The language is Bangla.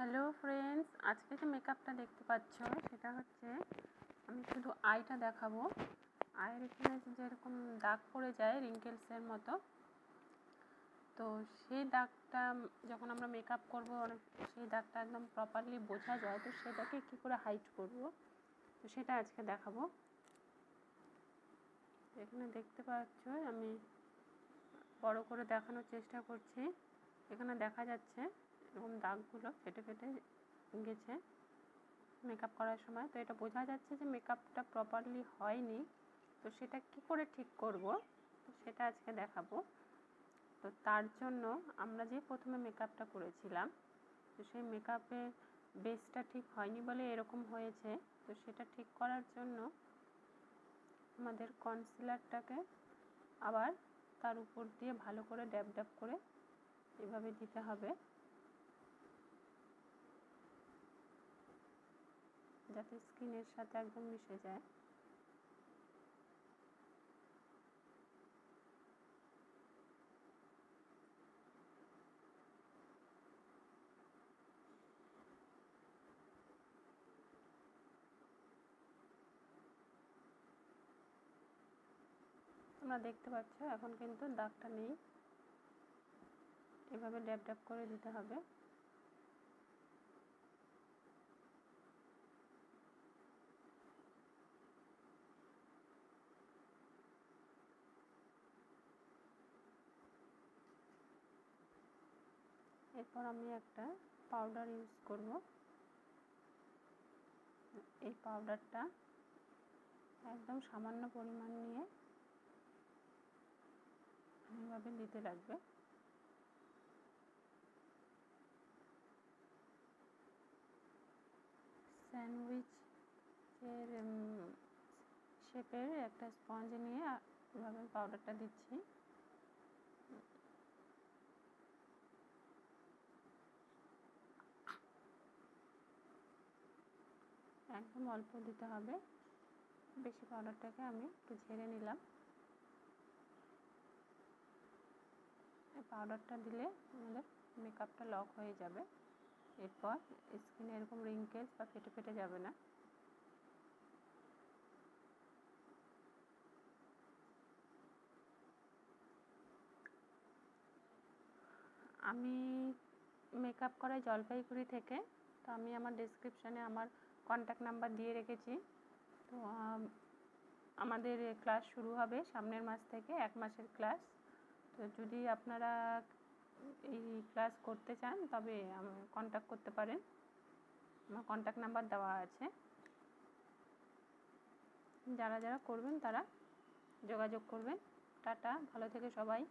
হ্যালো ফ্রেন্ডস, আজকে যে মেকআপটা দেখতে পাচ্ছ সেটা হচ্ছে আমি শুধু আইটা দেখাবো। আয়ের এখানে যেরকম দাগ পড়ে যায় রিঙ্কেলসের মতো, তো সেই দাগটা যখন আমরা মেকআপ করবো সেই দাগটা একদম প্রপারলি বোঝা যায়, তো সেটাকে কী করে হাইড করব, তো সেটা আজকে দেখাবো। এখানে দেখতে পাচ্ছ আমি বড় করে দেখানোর চেষ্টা করছি। এখানে দেখা যাচ্ছে এরকম দাগগুলো ফেটে ফেটে গেছে মেকআপ করার সময়, তো এটা বোঝা যাচ্ছে যে মেকআপটা প্রপারলি হয়নি। তো সেটা কি করে ঠিক করব, তো সেটা আজকে দেখাবো। তো তার জন্য আমরা যে প্রথমে মেকআপটা করেছিলাম, তো সেই মেকআপের বেসটা ঠিক হয়নি বলে এরকম হয়েছে। তো সেটা ঠিক করার জন্য আমাদের কনসিলারটাকে আবার তার উপর দিয়ে ভালো করে ড্যাব ড্যাব করে এভাবে দিতে হবে, যাতে স্কিনের সাথে একদম মিশে যায়। তোমরা দেখতে পাচ্ছ এখন কিন্তু দাগটা নেই, এভাবে ড্যাব ড্যাব করে দিতে হবে। এরপর আমি একটা পাউডার ইউজ করব। এই পাউডারটা একদম সামান্য পরিমাণ নিয়ে এভাবে দিতে লাগবে। স্যান্ডউইচের শেপের একটা স্পঞ্জ নিয়ে এভাবে পাউডারটা দিচ্ছি। একদম অল্প দিতে হবে, বেশি পাউডারটাকে আমি একটু ঝেড়ে নিলাম। এই পাউডারটা দিলে আমাদের মেকআপটা লক হয়ে যাবে, এরপর স্কিনে এরকম রিঙ্কেলস বা ফেটে ফেটে যাবে না। আমি মেকআপ করাই জলপাইগুড়ি থেকে, তো আমি আমার ডেসক্রিপশানে আমার কন্ট্যাক্ট নাম্বার দিয়ে রেখেছি। তো আমাদের ক্লাস শুরু হবে সামনের মাস থেকে, 1 মাসের ক্লাস। তো যদি আপনারা এই ক্লাস করতে চান তবে কন্ট্যাক্ট করতে পারেন, আমার কন্ট্যাক্ট নাম্বার দেওয়া আছে। যারা যারা করবেন তারা যোগাযোগ করবেন। টাটা, ভালো থেকে সবাই।